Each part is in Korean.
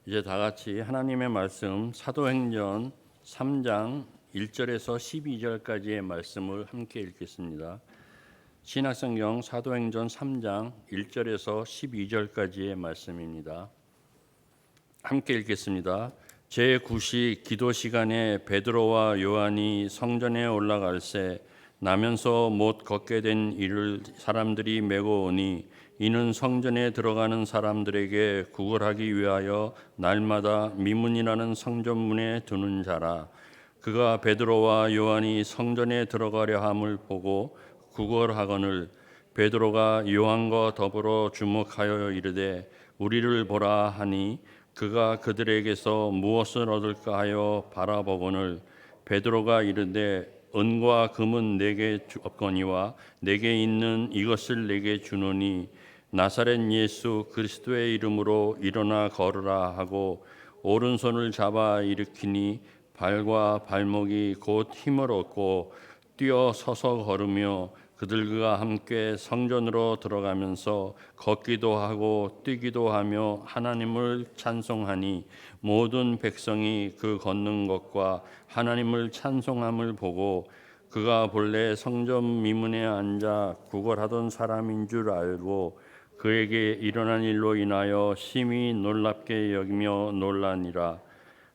이제 다 같이 하나님의 말씀 사도행전 3장 1절에서 12절까지의 말씀을 함께 읽겠습니다. 신약성경 사도행전 3장 1절에서 12절까지의 말씀입니다. 함께 읽겠습니다. 제9시 기도 시간에 베드로와 요한이 성전에 올라갈새 나면서 못 걷게 된 이를 사람들이 메고 오니 이는 성전에 들어가는 사람들에게 구걸하기 위하여 날마다 미문이라는 성전문에 두는 자라. 그가 베드로와 요한이 성전에 들어가려 함을 보고 구걸하거늘 베드로가 요한과 더불어 주목하여 이르되 우리를 보라 하니 그가 그들에게서 무엇을 얻을까 하여 바라보거늘 베드로가 이르되 은과 금은 내게 없거니와 내게 있는 이것을 내게 주노니 나사렛 예수 그리스도의 이름으로 일어나 걸으라 하고 오른손을 잡아 일으키니 발과 발목이 곧 힘을 얻고 뛰어 서서 걸으며 그들과 함께 성전으로 들어가면서 걷기도 하고 뛰기도 하며 하나님을 찬송하니 모든 백성이 그 걷는 것과 하나님을 찬송함을 보고 그가 본래 성전 미문에 앉아 구걸하던 사람인 줄 알고 그에게 일어난 일로 인하여 심히 놀랍게 여기며 놀라니라.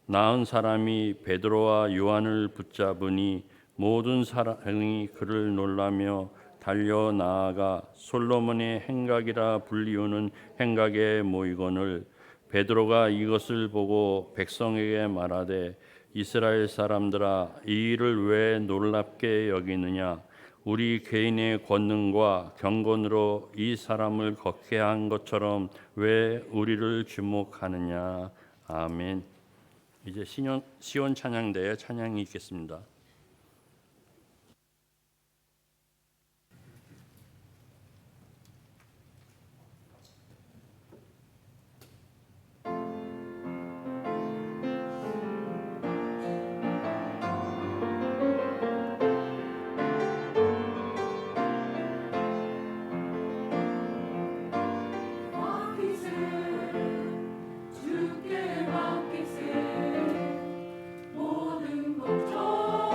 나은 사람이 베드로와 요한을 붙잡으니 모든 사람이 그를 놀라며 달려 나아가 솔로몬의 행각이라 불리우는 행각에 모이거늘 베드로가 이것을 보고 백성에게 말하되 이스라엘 사람들아 이 일을 왜 놀랍게 여기느냐 우리 개인의 권능과 경건으로 이 사람을 걷게 한 것처럼 왜 우리를 주목하느냐. 아멘. 이제 시온 찬양대의 찬양이 있겠습니다. 주께 맡기세 모든 걱정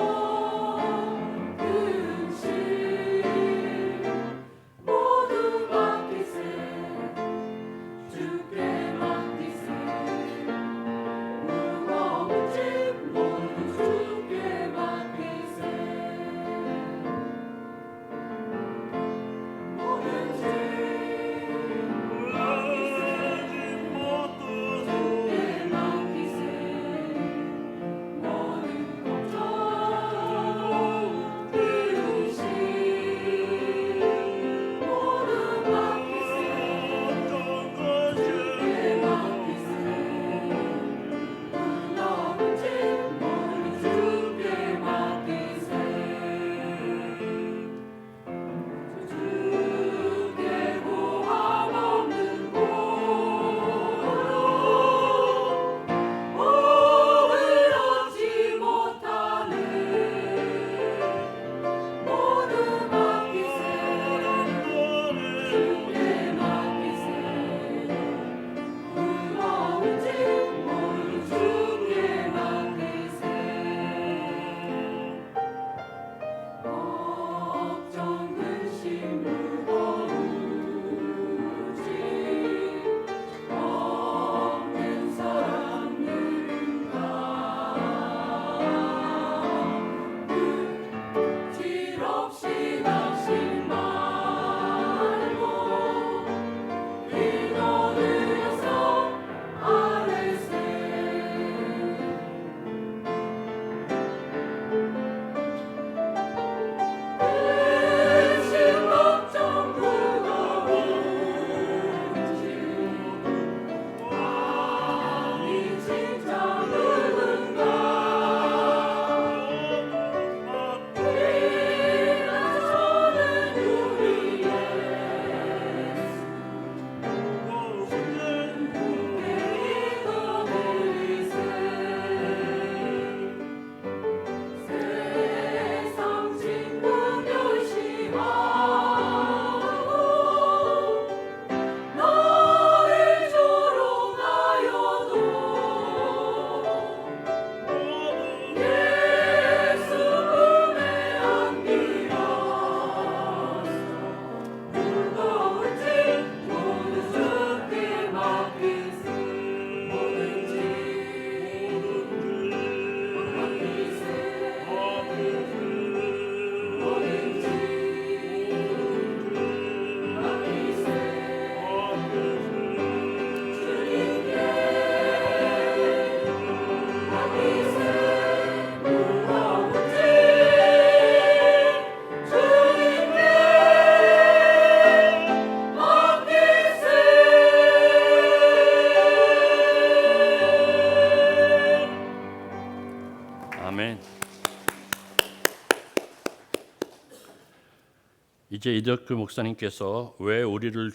이제 이덕규 목사님께서 왜 우리를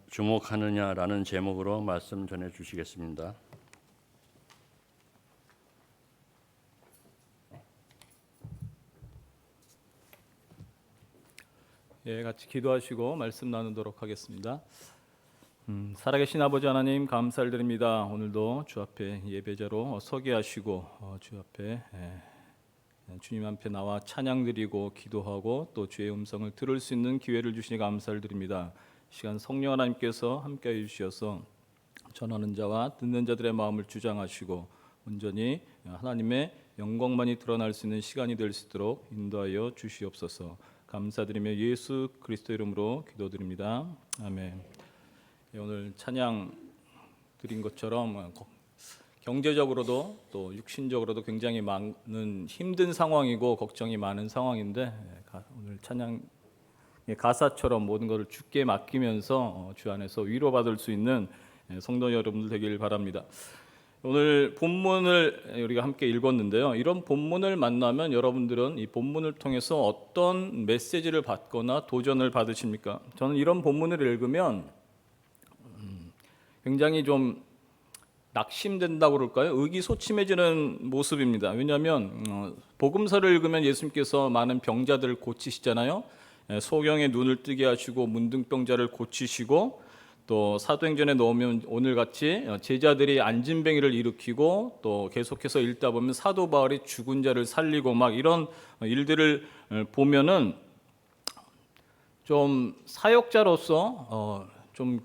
주목하느냐라는 제목으로 말씀 전해 주시겠습니다. 예, 같이 기도하시고 말씀 나누도록 하겠습니다. 살아계신 아버지 하나님 감사드립니다. 오늘도 주 앞에 예배자로 서게 하시고 주 앞에 주님 앞에 나와 찬양드리고 기도하고 또 주의 음성을 들을 수 있는 기회를 주시니 감사를 드립니다. 시간 성령 하나님께서 함께해 주셔서 전하는 자와 듣는 자들의 마음을 주장하시고 온전히 하나님의 영광만이 드러날 수 있는 시간이 될 수 있도록 인도하여 주시옵소서. 감사드리며 예수 그리스도 이름으로 기도드립니다. 아멘. 오늘 찬양 드린 것처럼 경제적으로도 또 육신적으로도 굉장히 많은 힘든 상황이고 걱정이 많은 상황인데 오늘 찬양 가사처럼 모든 것을 주께 맡기면서 주 안에서 위로받을 수 있는 성도 여러분들 되길 바랍니다. 오늘 본문을 우리가 함께 읽었는데요. 이런 본문을 만나면 여러분들은 이 본문을 통해서 어떤 메시지를 받거나 도전을 받으십니까? 저는 이런 본문을 읽으면 굉장히 좀 낙심된다고 그럴까요? 의기소침해지는 모습입니다. 왜냐하면 복음서를 읽으면 예수님께서 많은 병자들을 고치시잖아요. 소경의 눈을 뜨게 하시고 문둥병자를 고치시고 또 사도행전에 넣으면 오늘같이 제자들이 안진뱅이를 일으키고 또 계속해서 읽다 보면 사도 바울이 죽은 자를 살리고 막 이런 일들을 보면은 좀 사역자로서 좀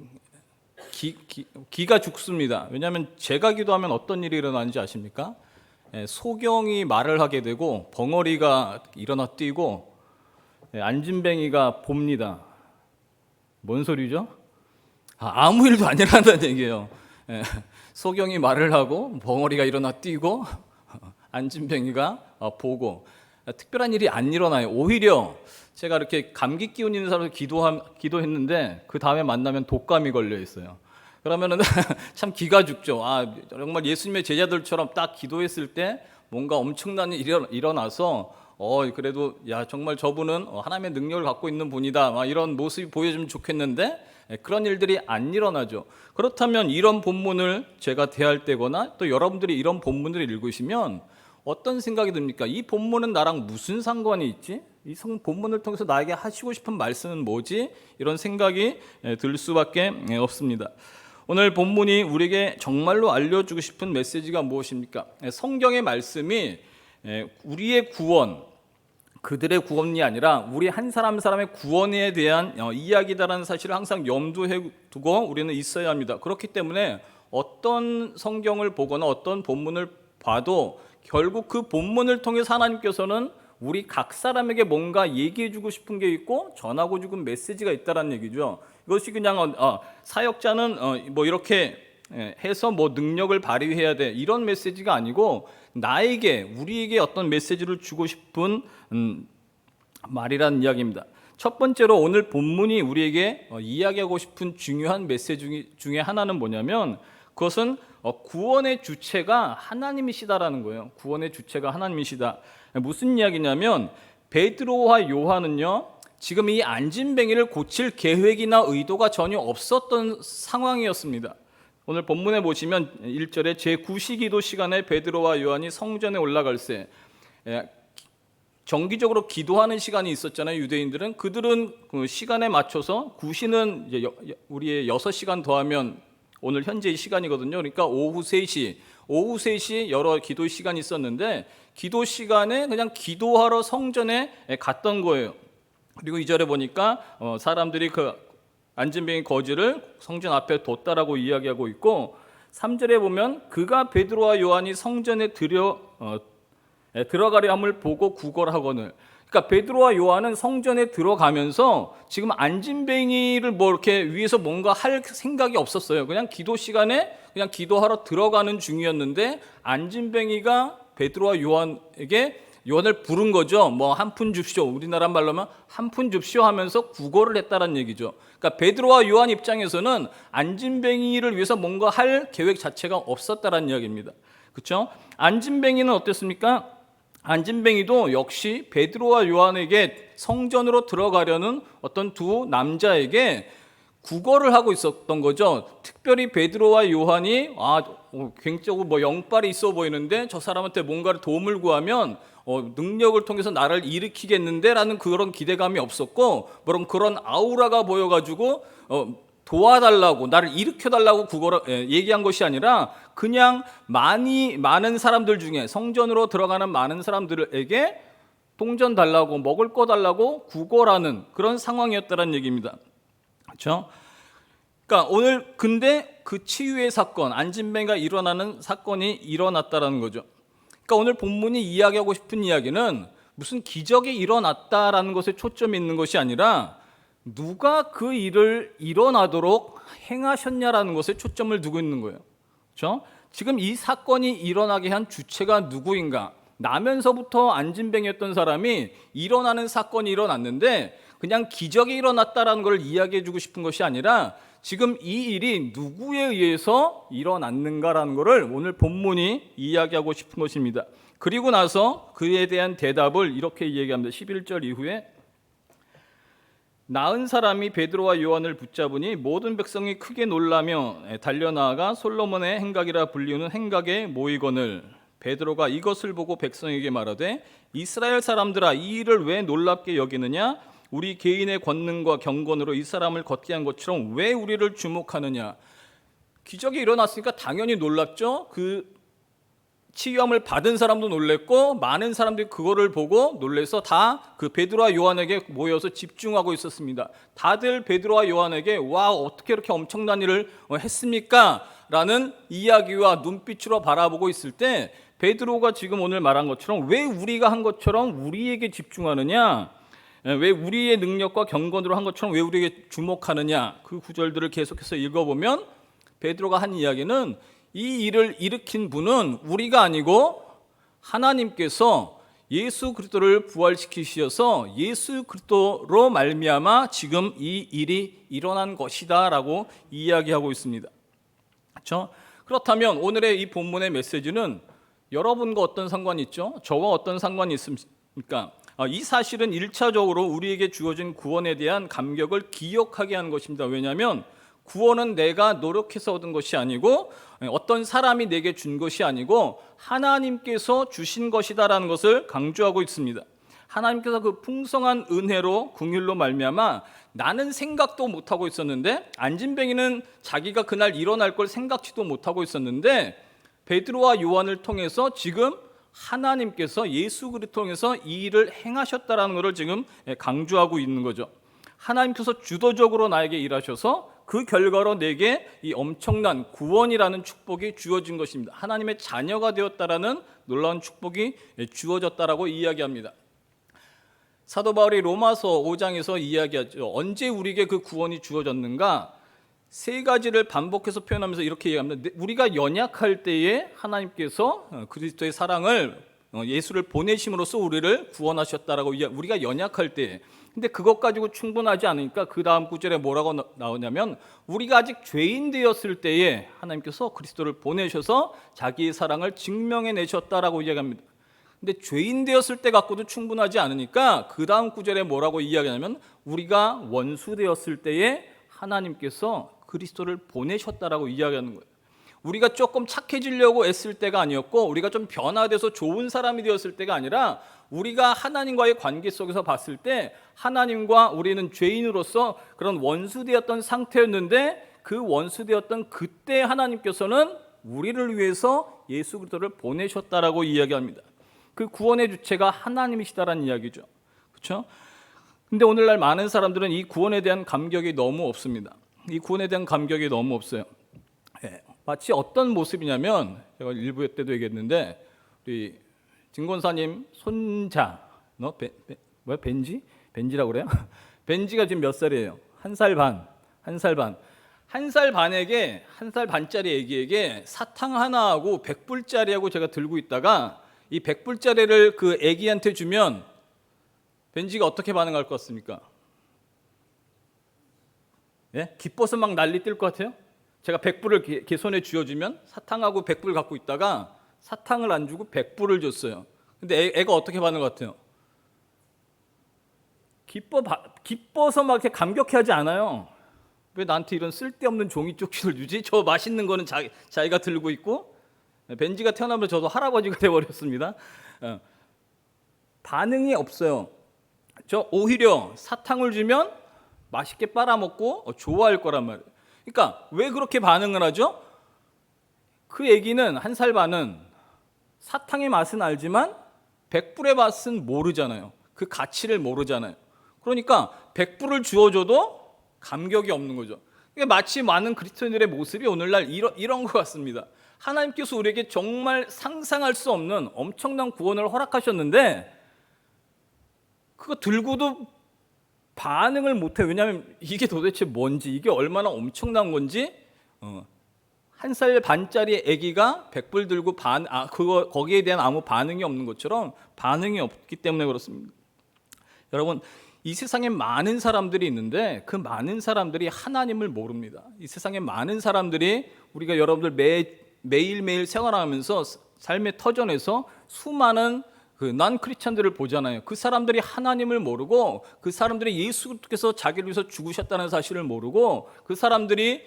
기가 죽습니다. 왜냐하면 제가 기도하면 어떤 일이 일어나는지 아십니까? 소경이 말을 하게 되고 벙어리가 일어나 뛰고 안진뱅이가 봅니다. 뭔 소리죠? 아무 일도 안 일어난다는 얘기예요. 소경이 말을 하고 벙어리가 일어나 뛰고 안진뱅이가 보고 특별한 일이 안 일어나요. 오히려 제가 이렇게 감기 기운 있는 사람을 기도했는데 그 다음에 만나면 독감이 걸려 있어요. 그러면은 참 기가 죽죠. 정말 예수님의 제자들처럼 딱 기도했을 때 뭔가 엄청난 일이 일어나서 그래도 정말 저분은 하나님의 능력을 갖고 있는 분이다. 막 이런 모습이 보여주면 좋겠는데 그런 일들이 안 일어나죠. 그렇다면 이런 본문을 제가 대할 때거나 또 여러분들이 이런 본문을 읽으시면 어떤 생각이 듭니까? 이 본문은 나랑 무슨 상관이 있지? 이 본문을 통해서 나에게 하시고 싶은 말씀은 뭐지? 이런 생각이 들 수밖에 없습니다. 오늘 본문이 우리에게 정말로 알려주고 싶은 메시지가 무엇입니까? 성경의 말씀이 우리의 구원, 그들의 구원이 아니라 우리 한 사람 사람의 구원에 대한 이야기다라는 사실을 항상 염두에 두고 우리는 있어야 합니다. 그렇기 때문에 어떤 성경을 보거나 어떤 본문을 봐도 결국 그 본문을 통해서 하나님께서는 우리 각 사람에게 뭔가 얘기해 주고 싶은 게 있고 전하고 싶은 메시지가 있다는 얘기죠. 이것이 그냥 사역자는 뭐 이렇게 해서 뭐 능력을 발휘해야 돼 이런 메시지가 아니고 우리에게 어떤 메시지를 주고 싶은 말이라는 이야기입니다. 첫 번째로 오늘 본문이 우리에게 이야기하고 싶은 중요한 메시지 중에 하나는 뭐냐면 그것은 구원의 주체가 하나님이시다라는 거예요. 구원의 주체가 하나님이시다. 무슨 이야기냐면 베드로와 요한은요 지금 이 안진뱅이를 고칠 계획이나 의도가 전혀 없었던 상황이었습니다. 오늘 본문에 보시면 1절에 제9시기도 시간에 베드로와 요한이 성전에 올라갈새 정기적으로 기도하는 시간이 있었잖아요. 유대인들은 그들은 그 시간에 맞춰서 구시는 이제 우리의 6시간 더하면 오늘 현재의 시간이거든요. 그러니까 오후 3시 여러 기도 시간이 있었는데 기도 시간에 그냥 기도하러 성전에 갔던 거예요. 그리고 2절에 보니까 사람들이 그 안진뱅이 거지를 성전 앞에 뒀다라고 이야기하고 있고 3절에 보면 그가 베드로와 요한이 성전에 들어가려 함을 보고 구걸하거늘. 그러니까 베드로와 요한은 성전에 들어가면서 지금 안진뱅이를 뭐 이렇게 위해서 뭔가 할 생각이 없었어요. 그냥 기도 시간에 그냥 기도하러 들어가는 중이었는데 안진뱅이가 베드로와 요한을 부른 거죠. 뭐 한 푼 줍시오. 우리나라 말로 하면 한 푼 줍시오 하면서 구걸을 했다는 얘기죠. 그러니까 베드로와 요한 입장에서는 안진뱅이를 위해서 뭔가 할 계획 자체가 없었다는 이야기입니다. 그렇죠? 안진뱅이는 어땠습니까? 안진뱅이도 역시 베드로와 요한에게 성전으로 들어가려는 어떤 두 남자에게 구걸을 하고 있었던 거죠. 특별히 베드로와 요한이 굉장히 영빨이 있어 보이는데 저 사람한테 뭔가를 도움을 구하면 능력을 통해서 나를 일으키겠는데라는 그런 기대감이 없었고, 그런 아우라가 보여가지고 도와달라고, 나를 일으켜달라고 얘기한 것이 아니라 그냥 많은 사람들 중에, 성전으로 들어가는 많은 사람들에게 동전 달라고, 먹을 거 달라고 구걸하는 그런 상황이었다는 얘기입니다. 그렇죠? 그러니까 오늘 근데 그 치유의 사건, 안진뱅이가 일어나는 사건이 일어났다라는 거죠. 그러니까 오늘 본문이 이야기하고 싶은 이야기는 무슨 기적이 일어났다라는 것에 초점이 있는 것이 아니라 누가 그 일을 일어나도록 행하셨냐라는 것에 초점을 두고 있는 거예요. 그렇죠? 지금 이 사건이 일어나게 한 주체가 누구인가? 나면서부터 안진뱅이였던 사람이 일어나는 사건이 일어났는데 그냥 기적이 일어났다라는 걸 이야기해 주고 싶은 것이 아니라 지금 이 일이 누구에 의해서 일어났는가라는 것을 오늘 본문이 이야기하고 싶은 것입니다. 그리고 나서 그에 대한 대답을 이렇게 얘기합니다. 11절 이후에 나은 사람이 베드로와 요한을 붙잡으니 모든 백성이 크게 놀라며 달려나아가 솔로몬의 행각이라 불리우는 행각에 모이거늘 베드로가 이것을 보고 백성에게 말하되 이스라엘 사람들아 이 일을 왜 놀랍게 여기느냐 우리 개인의 권능과 경건으로 이 사람을 걷게 한 것처럼 왜 우리를 주목하느냐. 기적이 일어났으니까 당연히 놀랍죠. 그 치유함을 받은 사람도 놀랬고 많은 사람들이 그거를 보고 놀래서 다 그 베드로와 요한에게 모여서 집중하고 있었습니다. 다들 베드로와 요한에게 와 어떻게 이렇게 엄청난 일을 했습니까? 라는 이야기와 눈빛으로 바라보고 있을 때 베드로가 지금 오늘 말한 것처럼 왜 우리가 한 것처럼 우리에게 집중하느냐, 왜 우리의 능력과 경건으로 한 것처럼 왜 우리에게 주목하느냐, 그 구절들을 계속해서 읽어보면 베드로가 한 이야기는 이 일을 일으킨 분은 우리가 아니고 하나님께서 예수 그리스도를 부활시키셔서 예수 그리스도로 말미암아 지금 이 일이 일어난 것이다라고 이야기하고 있습니다. 그렇죠? 그렇다면 오늘의 이 본문의 메시지는 여러분과 어떤 상관이 있죠? 저와 어떤 상관이 있습니까? 이 사실은 1차적으로 우리에게 주어진 구원에 대한 감격을 기억하게 하는 것입니다. 왜냐하면 구원은 내가 노력해서 얻은 것이 아니고 어떤 사람이 내게 준 것이 아니고 하나님께서 주신 것이다라는 것을 강조하고 있습니다. 하나님께서 그 풍성한 은혜로 긍휼로 말미암아 나는 생각도 못하고 있었는데 안진뱅이는 자기가 그날 일어날 걸 생각지도 못하고 있었는데 베드로와 요한을 통해서 지금 하나님께서 예수 그리스도를 통해서 이 일을 행하셨다라는 것을 지금 강조하고 있는 거죠. 하나님께서 주도적으로 나에게 일하셔서 그 결과로 내게 이 엄청난 구원이라는 축복이 주어진 것입니다. 하나님의 자녀가 되었다라는 놀라운 축복이 주어졌다라고 이야기합니다. 사도 바울이 로마서 5장에서 이야기하죠. 언제 우리에게 그 구원이 주어졌는가? 세 가지를 반복해서 표현하면서 이렇게 얘기합니다. 우리가 연약할 때에 하나님께서 그리스도의 사랑을 예수를 보내심으로써 우리를 구원하셨다라고 우리가 연약할 때. 근데 그것 가지고 충분하지 않으니까 그 다음 구절에 뭐라고 나오냐면 우리가 아직 죄인 되었을 때에 하나님께서 그리스도를 보내셔서 자기의 사랑을 증명해 내셨다라고 이야기합니다. 근데 죄인 되었을 때 갖고도 충분하지 않으니까 그 다음 구절에 뭐라고 이야기하냐면 우리가 원수 되었을 때에 하나님께서 그리스도를 보내셨다라고 이야기하는 거예요. 우리가 조금 착해지려고 애쓸 때가 아니었고 우리가 좀 변화돼서 좋은 사람이 되었을 때가 아니라 우리가 하나님과의 관계 속에서 봤을 때 하나님과 우리는 죄인으로서 그런 원수되었던 상태였는데 그 원수되었던 그때 하나님께서는 우리를 위해서 예수 그리스도를 보내셨다라고 이야기합니다. 그 구원의 주체가 하나님이시다라는 이야기죠. 그렇죠? 근데 오늘날 많은 사람들은 이 구원에 대한 감격이 너무 없습니다. 이 구원에 대한 감격이 너무 없어요. 마치 어떤 모습이냐면 제가 일부 때도 얘기했는데 우리 진권사님 손자 벤지? 벤지라고 그래요? 벤지가 지금 몇 살이에요? 1살 반. 1살 반에게 1살 반짜리 애기에게 사탕 하나하고 100불짜리하고 제가 들고 있다가 이 100불짜리를 그 애기한테 주면 벤지가 어떻게 반응할 것 같습니까? 예? 기뻐서 막 난리 뛸 것 같아요? 제가 100불을 걔 손에 쥐어주면 사탕하고 100불 갖고 있다가 사탕을 안 주고 100불을 줬어요. 근데 애가 어떻게 받는 것 같아요? 기뻐서 막 이렇게 감격해하지 않아요. 왜 나한테 이런 쓸데없는 종이 쪽지를 주지? 저 맛있는 거는 자기가 들고 있고, 벤지가 태어나면 저도 할아버지가 돼버렸습니다. 반응이 없어요. 저 오히려 사탕을 주면 맛있게 빨아먹고 좋아할 거란 말이에요. 그러니까 왜 그렇게 반응을 하죠? 그 애기는 1살 반은 사탕의 맛은 알지만 100불의 맛은 모르잖아요. 그 가치를 모르잖아요. 그러니까 100불을 주어줘도 감격이 없는 거죠. 그러니까 마치 많은 그리스도인들의 모습이 오늘날 이런 것 같습니다. 하나님께서 우리에게 정말 상상할 수 없는 엄청난 구원을 허락하셨는데 그거 들고도 반응을 못해요. 왜냐하면 이게 도대체 뭔지, 이게 얼마나 엄청난 건지 1살 반짜리 아기가 100불 들고 거기에 대한 아무 반응이 없는 것처럼 반응이 없기 때문에 그렇습니다. 여러분, 이 세상에 많은 사람들이 있는데 그 많은 사람들이 하나님을 모릅니다. 이 세상에 많은 사람들이 우리가 여러분들 매일매일 생활하면서 삶의 터전에서 수많은 난 크리스찬들을 보잖아요. 그 사람들이 하나님을 모르고 그 사람들이 예수께서 자기를 위해서 죽으셨다는 사실을 모르고 그 사람들이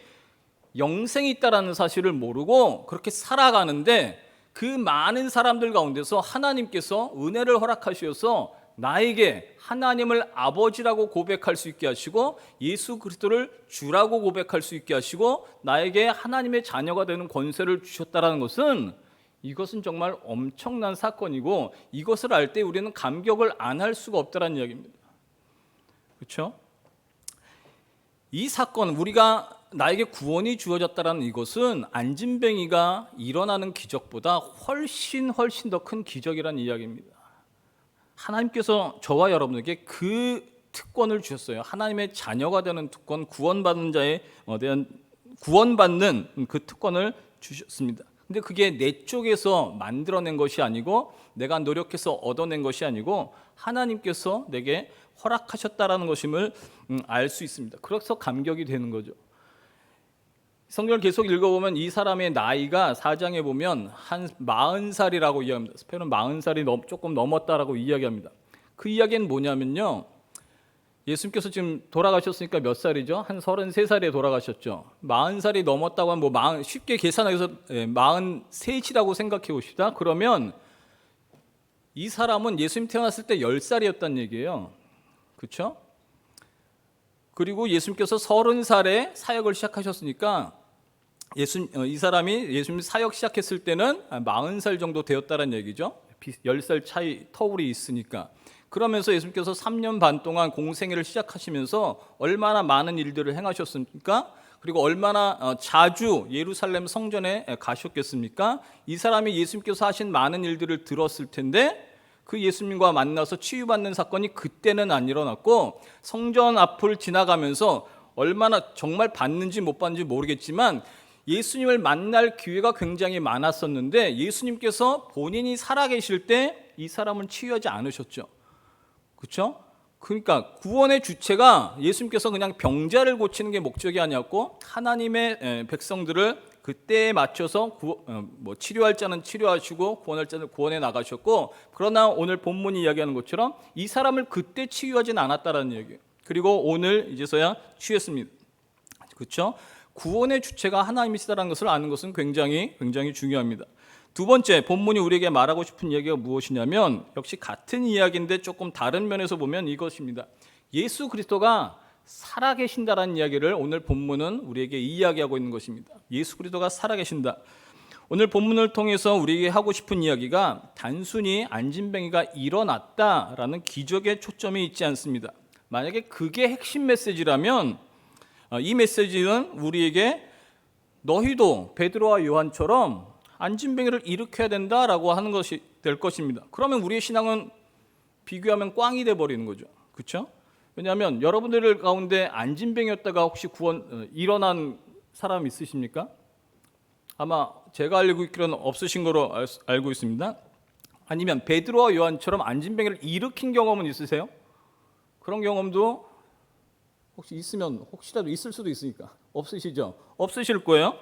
영생이 있다라는 사실을 모르고 그렇게 살아가는데 그 많은 사람들 가운데서 하나님께서 은혜를 허락하셔서 나에게 하나님을 아버지라고 고백할 수 있게 하시고 예수 그리스도를 주라고 고백할 수 있게 하시고 나에게 하나님의 자녀가 되는 권세를 주셨다라는 것은 이것은 정말 엄청난 사건이고 이것을 알 때 우리는 감격을 안 할 수가 없다는 이야기입니다. 그렇죠? 이 사건, 우리가 나에게 구원이 주어졌다는 이것은 안진뱅이가 일어나는 기적보다 훨씬 더 큰 기적이라는 이야기입니다. 하나님께서 저와 여러분에게 그 특권을 주셨어요. 하나님의 자녀가 되는 특권, 구원받는 자에 대한 구원받는 그 특권을 주셨습니다. 근데 그게 내 쪽에서 만들어낸 것이 아니고 내가 노력해서 얻어낸 것이 아니고 하나님께서 내게 허락하셨다라는 것임을 알 수 있습니다. 그래서 감격이 되는 거죠. 성경을 계속 읽어보면 이 사람의 나이가 4장에 보면 한 40살이라고 이야기합니다. 스페인은 40살이 조금 넘었다라고 이야기합니다. 그 이야기는 뭐냐면요, 예수님께서 지금 돌아가셨으니까 몇 살이죠? 한 33살에 돌아가셨죠. 40살이 넘었다고 하면 쉽게 계산해서 43이라고 생각해 봅시다. 그러면 이 사람은 예수님 태어났을 때 10살이었다는 얘기예요. 그렇죠? 그리고 예수님께서 30살에 사역을 시작하셨으니까 이 사람이 예수님 사역 시작했을 때는 40살 정도 되었다는 얘기죠. 10살 차이 터울이 있으니까. 그러면서 예수님께서 3년 반 동안 공생애를 시작하시면서 얼마나 많은 일들을 행하셨습니까? 그리고 얼마나 자주 예루살렘 성전에 가셨겠습니까? 이 사람이 예수님께서 하신 많은 일들을 들었을 텐데 그 예수님과 만나서 치유받는 사건이 그때는 안 일어났고 성전 앞을 지나가면서 얼마나 정말 봤는지 못 봤는지 모르겠지만 예수님을 만날 기회가 굉장히 많았었는데 예수님께서 본인이 살아계실 때 이 사람은 치유하지 않으셨죠. 그렇죠? 그러니까 구원의 주체가 예수님께서 그냥 병자를 고치는 게 목적이 아니었고 하나님의 백성들을 그때에 맞춰서 치료할 자는 치료하시고 구원할 자는 구원해 나가셨고, 그러나 오늘 본문이 이야기하는 것처럼 이 사람을 그때 치유하진 않았다라는 얘기예요. 그리고 오늘 이제서야 치유했습니다. 그렇죠? 구원의 주체가 하나님이시다라는 것을 아는 것은 굉장히 중요합니다. 두 번째, 본문이 우리에게 말하고 싶은 이야기가 무엇이냐면 역시 같은 이야기인데 조금 다른 면에서 보면 이것입니다. 예수 그리스도가 살아계신다라는 이야기를 오늘 본문은 우리에게 이야기하고 있는 것입니다. 예수 그리스도가 살아계신다. 오늘 본문을 통해서 우리에게 하고 싶은 이야기가 단순히 안진뱅이가 일어났다라는 기적에 초점이 있지 않습니다. 만약에 그게 핵심 메시지라면 이 메시지는 우리에게 너희도 베드로와 요한처럼 안진뱅이를 일으켜야 된다라고 하는 것이 될 것입니다. 그러면 우리의 신앙은 비교하면 꽝이 돼버리는 거죠. 그렇죠? 왜냐하면 여러분들 가운데 안진뱅이였다가 혹시 일어난 사람 있으십니까? 아마 제가 알고 있기로는 없으신 거로 알고 있습니다. 아니면 베드로와 요한처럼 안진뱅이를 일으킨 경험은 있으세요? 그런 경험도 혹시 있으면 혹시라도 있을 수도 있으니까 없으시죠? 없으실 거예요.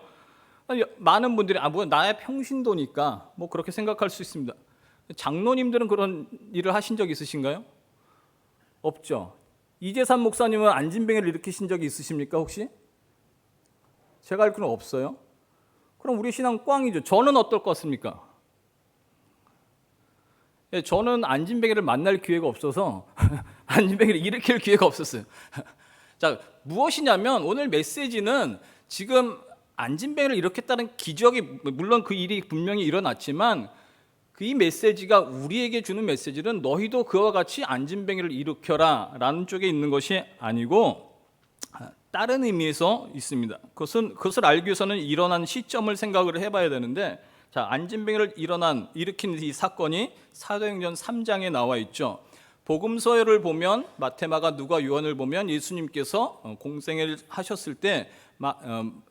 많은 분들이 나의 평신도니까 그렇게 생각할 수 있습니다. 장로님들은 그런 일을 하신 적 있으신가요? 없죠. 이재산 목사님은 안진뱅이를 일으키신 적이 있으십니까 혹시? 제가 알기로는 없어요. 그럼 우리 신앙 꽝이죠. 저는 어떨 것 같습니까? 예, 저는 안진뱅이를 만날 기회가 없어서 안진뱅이를 일으킬 기회가 없었어요. 자, 무엇이냐면 오늘 메시지는 지금 안진뱅이를 일으켰다는 기적이, 물론 그 일이 분명히 일어났지만 이 메시지가 우리에게 주는 메시지는 너희도 그와 같이 안진뱅이를 일으켜라 라는 쪽에 있는 것이 아니고 다른 의미에서 있습니다. 그것을 알기 위해서는 일어난 시점을 생각을 해봐야 되는데, 자, 안진뱅이를 일으킨 이 사건이 사도행전 3장에 나와 있죠. 복음서를 보면 마태마가 누가 요한을 보면 예수님께서 공생애를 하셨을 때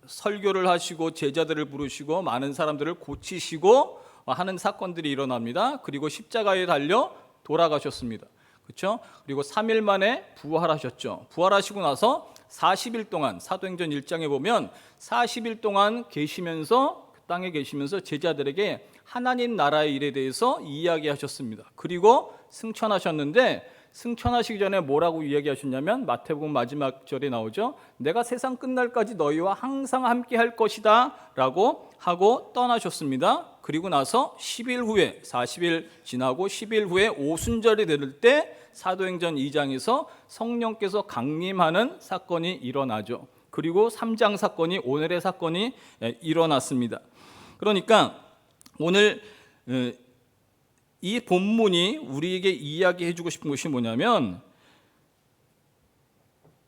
설교를 하시고 제자들을 부르시고 많은 사람들을 고치시고 하는 사건들이 일어납니다. 그리고 십자가에 달려 돌아가셨습니다. 그렇죠? 그리고 3일 만에 부활하셨죠. 부활하시고 나서 40일 동안 사도행전 1장에 보면 40일 동안 계시면서 그 땅에 계시면서 제자들에게 하나님 나라의 일에 대해서 이야기하셨습니다. 그리고 승천하셨는데 승천하시기 전에 뭐라고 이야기하셨냐면 마태복음 마지막 절에 나오죠. 내가 세상 끝날까지 너희와 항상 함께 할 것이다 라고 하고 떠나셨습니다. 그리고 나서 10일 후에 40일 지나고 10일 후에 오순절이 될 때 사도행전 2장에서 성령께서 강림하는 사건이 일어나죠. 그리고 3장 사건이 오늘의 사건이 일어났습니다. 그러니까 오늘 이 본문이 우리에게 이야기해 주고 싶은 것이 뭐냐면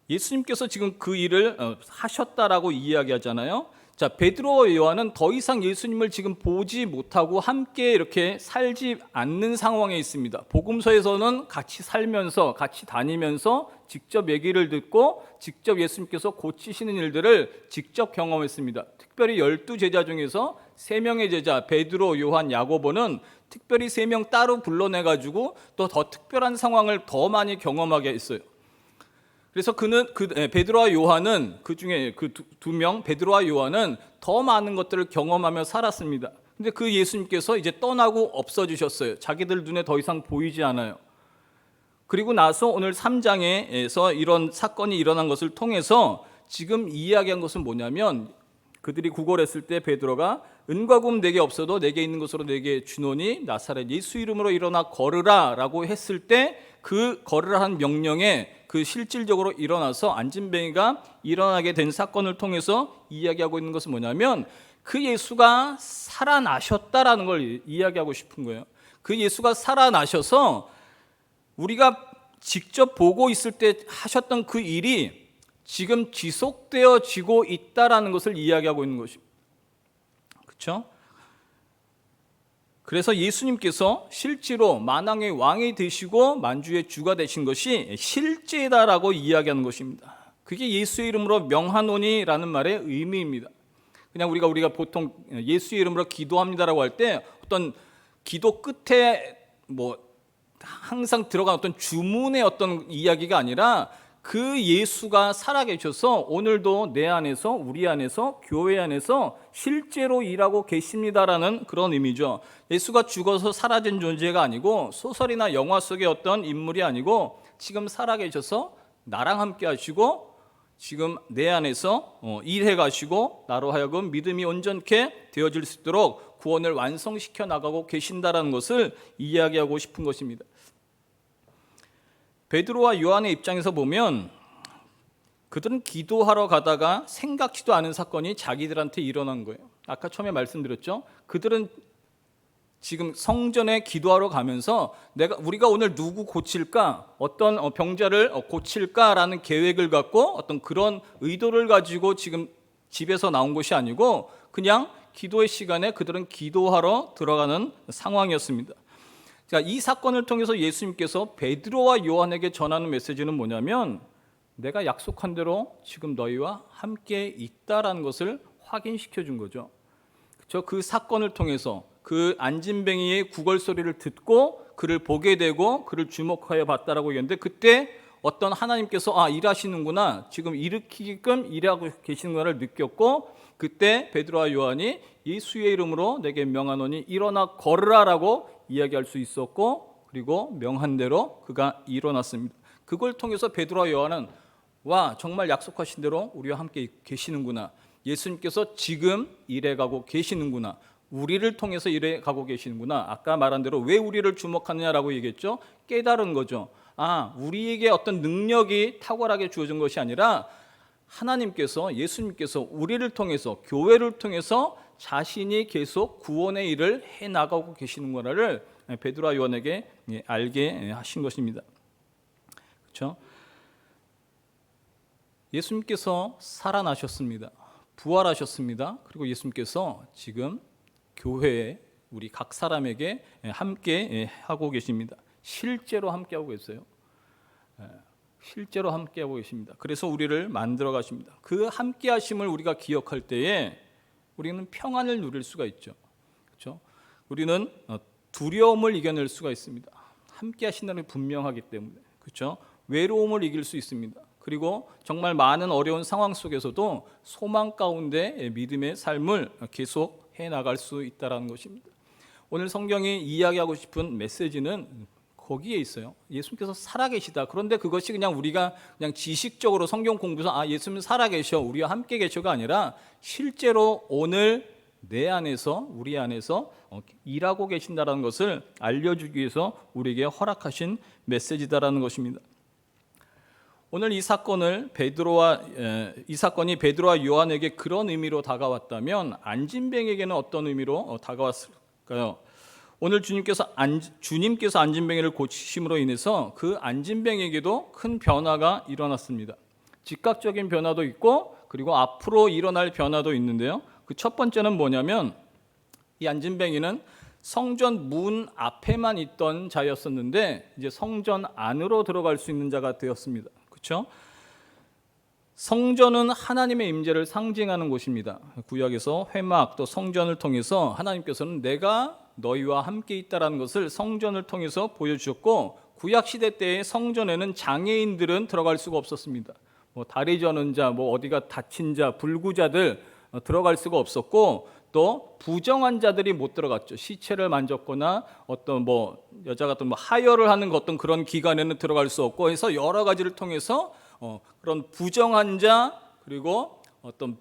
예수님께서 지금 그 일을 하셨다라고 이야기하잖아요. 자, 베드로와 요한은 더 이상 예수님을 지금 보지 못하고 함께 이렇게 살지 않는 상황에 있습니다. 복음서에서는 같이 살면서 같이 다니면서 직접 얘기를 듣고 직접 예수님께서 고치시는 일들을 직접 경험했습니다. 특별히 12제자 중에서 3명의 제자 베드로, 요한, 야고보는 특별히 3명 따로 불러내가지고 또 더 특별한 상황을 더 많이 경험하게 했어요. 그래서 베드로와 요한은 그 중에 그 두 명 베드로와 요한은 더 많은 것들을 경험하며 살았습니다. 근데 그 예수님께서 이제 떠나고 없어지셨어요. 자기들 눈에 더 이상 보이지 않아요. 그리고 나서 오늘 3장에서 이런 사건이 일어난 것을 통해서 지금 이야기한 것은 뭐냐면 그들이 구걸했을 때 베드로가 은과 금 내게 없어도 내게 있는 것으로 내게 주노니 나사렛 예수 이름으로 일어나 걸으라 라고 했을 때 그 걸으라 한 명령에 그 실질적으로 일어나서 안진뱅이가 일어나게 된 사건을 통해서 이야기하고 있는 것은 뭐냐면 그 예수가 살아나셨다라는 걸 이야기하고 싶은 거예요. 그 예수가 살아나셔서 우리가 직접 보고 있을 때 하셨던 그 일이 지금 지속되어지고 있다라는 것을 이야기하고 있는 것입니다. 그렇죠? 그래서 예수님께서 실제로 만왕의 왕이 되시고 만주의 주가 되신 것이 실제다라고 이야기하는 것입니다. 그게 예수의 이름으로 명하노니라는 말의 의미입니다. 그냥 우리가 보통 예수의 이름으로 기도합니다라고 할 때 어떤 기도 끝에 뭐 항상 들어간 어떤 주문의 어떤 이야기가 아니라 그 예수가 살아계셔서 오늘도 내 안에서 우리 안에서 교회 안에서 실제로 일하고 계십니다라는 그런 의미죠. 예수가 죽어서 사라진 존재가 아니고 소설이나 영화 속의 어떤 인물이 아니고 지금 살아계셔서 나랑 함께 하시고 지금 내 안에서 일해 가시고 나로 하여금 믿음이 온전케 되어질 수 있도록 구원을 완성시켜 나가고 계신다라는 것을 이야기하고 싶은 것입니다. 베드로와 요한의 입장에서 보면 그들은 기도하러 가다가 생각지도 않은 사건이 자기들한테 일어난 거예요. 아까 처음에 말씀드렸죠. 그들은 지금 성전에 기도하러 가면서 우리가 오늘 누구 고칠까, 어떤 병자를 고칠까라는 계획을 갖고 어떤 그런 의도를 가지고 지금 집에서 나온 것이 아니고 그냥 기도의 시간에 그들은 기도하러 들어가는 상황이었습니다. 자, 이 사건을 통해서 예수님께서 베드로와 요한에게 전하는 메시지는 뭐냐면 내가 약속한 대로 지금 너희와 함께 있다라는 것을 확인시켜 준 거죠. 그렇죠? 그 사건을 통해서 그 안진뱅이의 구걸 소리를 듣고 그를 보게 되고 그를 주목하여 봤다라고 얘기했는데 그때 어떤 하나님께서 일하시는구나, 지금 일으키게끔 일하고 계시는구나를 느꼈고 그때 베드로와 요한이 예수의 이름으로 내게 명하노니 일어나 걸으라라고 이야기할 수 있었고 그리고 명한 대로 그가 일어났습니다. 그걸 통해서 베드로와 요한은 와 정말 약속하신 대로 우리와 함께 계시는구나. 예수님께서 지금 일해가고 계시는구나. 우리를 통해서 일해가고 계시는구나. 아까 말한 대로 왜 우리를 주목하느냐라고 얘기했죠. 깨달은 거죠. 우리에게 어떤 능력이 탁월하게 주어진 것이 아니라 하나님께서 예수님께서 우리를 통해서 교회를 통해서 자신이 계속 구원의 일을 해나가고 계시는구나를 베드로와 요한에게 알게 하신 것입니다. 그렇죠? 예수님께서 살아나셨습니다. 부활하셨습니다. 그리고 예수님께서 지금 교회에 우리 각 사람에게 함께 하고 계십니다. 실제로 함께 하고 계세요. 실제로 함께 하고 계십니다. 그래서 우리를 만들어 가십니다. 그 함께 하심을 우리가 기억할 때에 우리는 평안을 누릴 수가 있죠. 그렇죠? 우리는 두려움을 이겨낼 수가 있습니다. 함께 하신다는 게 분명하기 때문에. 그렇죠? 외로움을 이길 수 있습니다. 그리고 정말 많은 어려운 상황 속에서도 소망 가운데 믿음의 삶을 계속 해 나갈 수 있다는 것입니다. 오늘 성경이 이야기하고 싶은 메시지는 거기에 있어요. 예수님께서 살아계시다. 그런데 그것이 그냥 우리가 그냥 지식적으로 성경 공부에서 예수님 살아계셔, 우리와 함께 계셔가 아니라 실제로 오늘 내 안에서 우리 안에서 일하고 계신다는 것을 알려주기 위해서 우리에게 허락하신 메시지다라는 것입니다. 오늘 이 사건이 베드로와 요한에게 그런 의미로 다가왔다면 안진뱅에게는 어떤 의미로 다가왔을까요? 오늘 주님께서 안진뱅이를 고치심으로 인해서 그 안진뱅에게도 큰 변화가 일어났습니다. 즉각적인 변화도 있고 그리고 앞으로 일어날 변화도 있는데요. 그 첫 번째는 뭐냐면 이 안진뱅이는 성전 문 앞에만 있던 자였었는데 이제 성전 안으로 들어갈 수 있는 자가 되었습니다. 그렇죠? 성전은 하나님의 임재를 상징하는 곳입니다. 구약에서 회막 또 성전을 통해서 하나님께서는 내가 너희와 함께 있다라는 것을 성전을 통해서 보여주셨고 구약 시대 때의 성전에는 장애인들은 들어갈 수가 없었습니다. 다리 저는 자, 어디가 다친 자, 불구자들 들어갈 수가 없었고 또 부정한 자들이 못 들어갔죠. 시체를 만졌거나 어떤 여자 같은 하혈을 하는 어떤 그런 기관에는 들어갈 수 없고 해서 여러 가지를 통해서 그런 부정한 자 그리고 어떤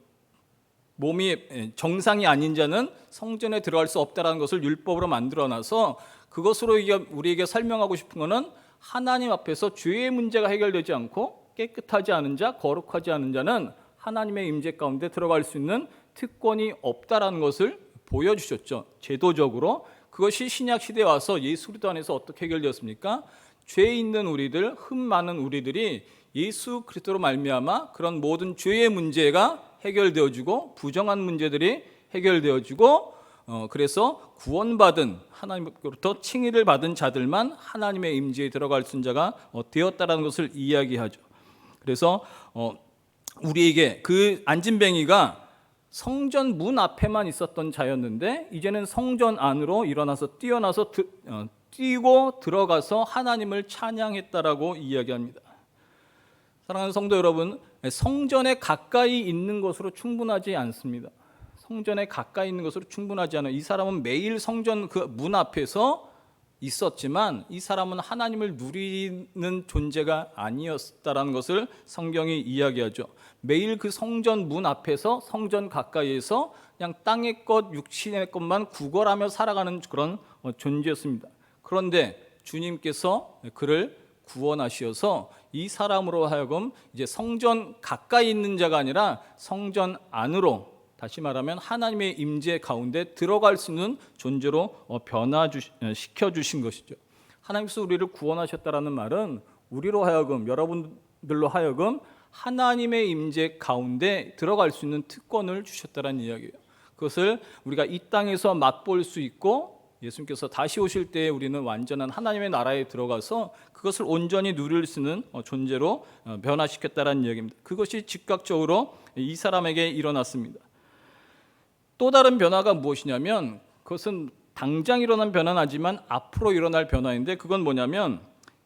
몸이 정상이 아닌 자는 성전에 들어갈 수 없다라는 것을 율법으로 만들어놔서 그것으로 우리에게 설명하고 싶은 것은 하나님 앞에서 죄의 문제가 해결되지 않고 깨끗하지 않은 자, 거룩하지 않은 자는 하나님의 임재 가운데 들어갈 수 있는 특권이 없다라는 것을 보여주셨죠. 제도적으로. 그것이 신약 시대에 와서 예수 그리스도 안에서 어떻게 해결되었습니까? 죄 있는 우리들, 흠 많은 우리들이 예수 그리스도로 말미암아 그런 모든 죄의 문제가 해결되어지고 부정한 문제들이 해결되어지고 그래서 구원받은 하나님으로부터 칭의를 받은 자들만 하나님의 임재에 들어갈 수 있는 자가 되었다라는 것을 이야기하죠. 그래서 우리에게 그 안진뱅이가 성전 문 앞에만 있었던 자였는데 이제는 성전 안으로 일어나서 뛰고 들어가서 하나님을 찬양했다라고 이야기합니다. 사랑하는 성도 여러분, 성전에 가까이 있는 것으로 충분하지 않습니다. 성전에 가까이 있는 것으로 충분하지 않아요. 이 사람은 매일 성전 그 문 앞에서 있었지만 이 사람은 하나님을 누리는 존재가 아니었다라는 것을 성경이 이야기하죠. 매일 그 성전 문 앞에서 성전 가까이에서 그냥 땅의 것, 육신의 것만 구걸하며 살아가는 그런 존재였습니다. 그런데 주님께서 그를 구원하시어서 이 사람으로 하여금 이제 성전 가까이 있는 자가 아니라 성전 안으로, 다시 말하면 하나님의 임재 가운데 들어갈 수 있는 존재로 변화시켜 주신 것이죠. 하나님께서 우리를 구원하셨다라는 말은 우리로 하여금, 여러분들로 하여금 하나님의 임재 가운데 들어갈 수 있는 특권을 주셨다는 이야기예요. 그것을 우리가 이 땅에서 맛볼 수 있고 예수님께서 다시 오실 때 우리는 완전한 하나님의 나라에 들어가서 그것을 온전히 누릴 수 있는 존재로 변화시켰다는 이야기입니다. 그것이 즉각적으로 이 사람에게 일어났습니다. 또 다른 변화가 무엇이냐면 그것은 당장 일어난 변화는 아니지만 앞으로 일어날 변화인데 그건 뭐냐면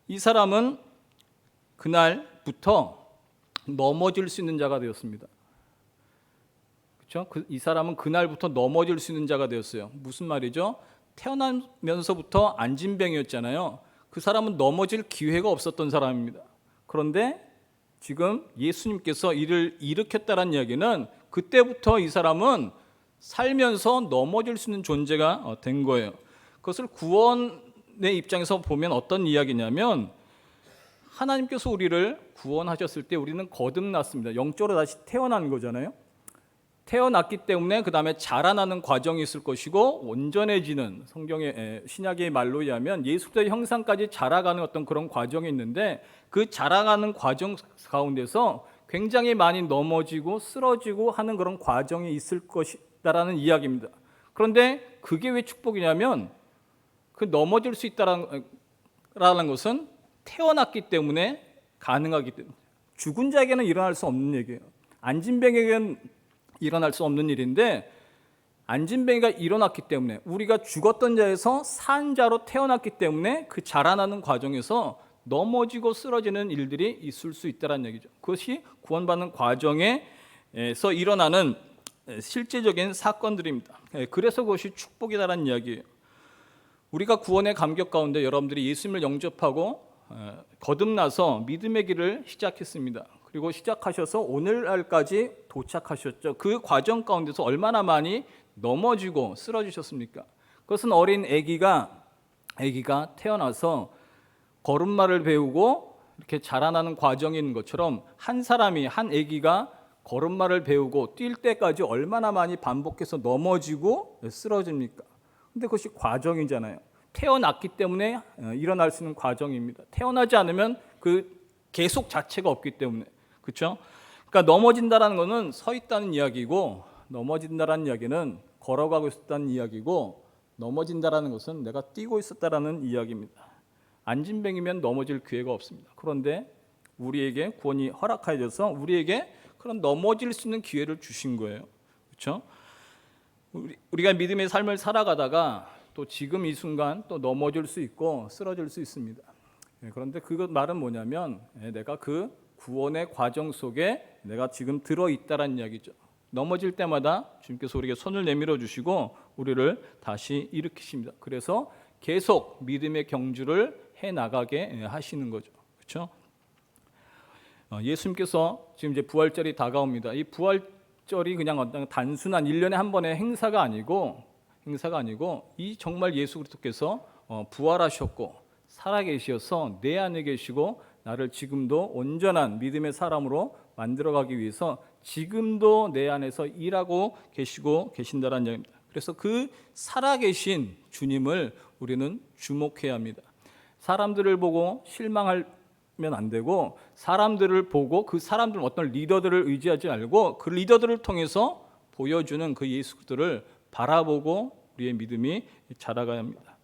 이 사람은 그날부터 넘어질 수 있는 자가 되었습니다. 그렇죠? 이 사람은 그날부터 넘어질 수 있는 자가 되었어요. 무슨 말이죠? 태어나면서부터 안진뱅이였잖아요. 그 사람은 넘어질 기회가 없었던 사람입니다. 그런데 지금 예수님께서 이를 일으켰다는 이야기는 그때부터 이 사람은 살면서 넘어질 수 있는 존재가 된 거예요. 그것을 구원의 입장에서 보면 어떤 이야기냐면, 하나님께서 우리를 구원하셨을 때 우리는 거듭났습니다. 영적으로 다시 태어난 거잖아요. 태어났기 때문에 그 다음에 자라나는 과정이 있을 것이고, 온전해지는, 성경의 신약의 말로 의하면 예수 그리스도의 형상까지 자라가는 어떤 그런 과정이 있는데, 그 자라가는 과정 가운데서 굉장히 많이 넘어지고 쓰러지고 하는 그런 과정이 있을 것이다라는 이야기입니다. 그런데 그게 왜 축복이냐면, 그 넘어질 수 있다라는 것은 태어났기 때문에 가능하기 때문에, 죽은 자에게는 일어날 수 없는 얘기예요. 안진뱅에게는 일어날 수 없는 일인데, 안진뱅이가 일어났기 때문에, 우리가 죽었던 자에서 산 자로 태어났기 때문에 그 자라나는 과정에서 넘어지고 쓰러지는 일들이 있을 수 있다는 얘기죠. 그것이 구원받는 과정에서 일어나는 실제적인 사건들입니다. 그래서 그것이 축복이다라는 이야기예요. 우리가 구원의 감격 가운데 여러분들이 예수님을 영접하고 거듭나서 믿음의 길을 시작했습니다. 그리고 시작하셔서 오늘날까지 도착하셨죠. 그 과정 가운데서 얼마나 많이 넘어지고 쓰러지셨습니까? 그것은 어린 아기가 태어나서 걸음마를 배우고 이렇게 자라나는 과정이 있는 것처럼, 한 사람이, 한 아기가 걸음마를 배우고 뛸 때까지 얼마나 많이 반복해서 넘어지고 쓰러집니까? 근데 그것이 과정이잖아요. 태어났기 때문에 일어날 수 있는 과정입니다. 태어나지 않으면 그 계속 자체가 없기 때문에, 그렇죠? 그러니까 넘어진다라는 것은 서 있다는 이야기고, 넘어진다라는 이야기는 걸어가고 있었다는 이야기고, 넘어진다라는 것은 내가 뛰고 있었다라는 이야기입니다. 안진뱅이면 넘어질 기회가 없습니다. 그런데 우리에게 구원이 허락하여져서 우리에게 그런 넘어질 수 있는 기회를 주신 거예요. 그렇죠? 우리가 믿음의 삶을 살아가다가 또 지금 이 순간 또 넘어질 수 있고 쓰러질 수 있습니다. 그런데 그 말은 뭐냐면, 내가 그 구원의 과정 속에 내가 지금 들어있다라는 이야기죠. 넘어질 때마다 주님께서 우리에게 손을 내밀어 주시고 우리를 다시 일으키십니다. 그래서 계속 믿음의 경주를 해나가게 하시는 거죠. 그렇죠? 예수님께서 지금 이제 부활절이 다가옵니다. 이 부활절이 그냥 어떤 단순한 1년에 한 번의 행사가 아니고 이 정말 예수 그리스도께서 부활하셨고 살아계셔서 내 안에 계시고 나를 지금도 온전한 믿음의 사람으로 만들어가기 위해서 지금도 내 안에서 일하고 계시고 계신다는 얘기입니다. 그래서 그 살아계신 주님을 우리는 주목해야 합니다. 사람들을 보고 실망하면 안 되고, 사람들을 보고 그 사람들 어떤 리더들을 의지하지 말고 그 리더들을 통해서 보여주는 그 예수 그리스도를 바라보고 우리의 믿음이 자라가야 합니다.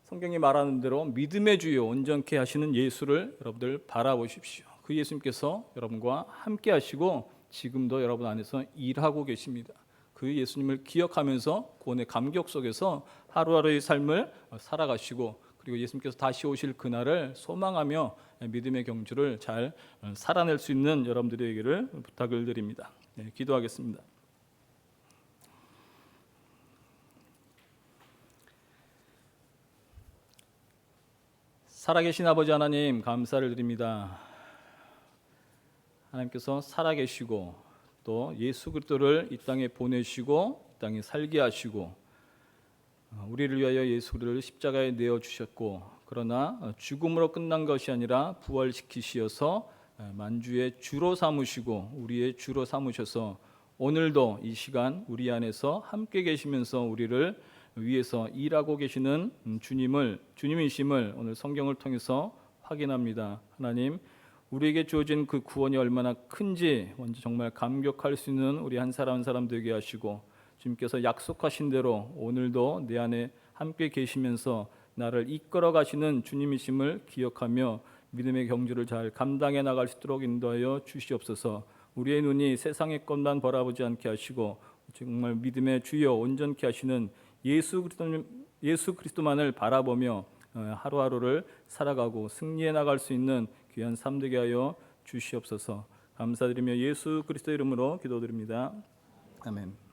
성경이 말하는 대로 믿음의 주요 온전케 하시는 예수를 여러분들 바라보십시오. 그 예수님께서 여러분과 함께 하시고 지금도 여러분 안에서 일하고 계십니다. 그 예수님을 기억하면서 구원의 감격 속에서 하루하루의 삶을 살아가시고, 그리고 예수님께서 다시 오실 그날을 소망하며 믿음의 경주를 잘 살아낼 수 있는 여러분들에게를 부탁을 드립니다. 기도하겠습니다. 살아계신 아버지 하나님, 감사를 드립니다. 하나님께서 살아계시고 또 예수 그리스도를 이 땅에 보내시고 이 땅에 살게 하시고 우리를 위하여 예수 그리스도를 십자가에 내어 주셨고, 그러나 죽음으로 끝난 것이 아니라 부활시키시어서 만주의 주로 삼으시고 우리의 주로 삼으셔서 오늘도 이 시간 우리 안에서 함께 계시면서 우리를 위해서 일하고 계시는 주님이심을 오늘 성경을 통해서 확인합니다. 하나님, 우리에게 주어진 그 구원이 얼마나 큰지 먼저 정말 감격할 수 있는 우리 한 사람 한 사람 되게 하시고, 주님께서 약속하신 대로 오늘도 내 안에 함께 계시면서 나를 이끌어 가시는 주님이심을 기억하며 믿음의 경주를 잘 감당해 나갈 수 있도록 인도하여 주시옵소서. 우리의 눈이 세상의 것만 바라보지 않게 하시고 정말 믿음의 주여 온전케 하시는 예수 그리스도만을 바라보며 하루하루를 살아가고 승리해 나갈 수 있는 귀한 삶 되게 하여 주시옵소서. 감사드리며 예수 그리스도 이름으로 기도드립니다. 아멘.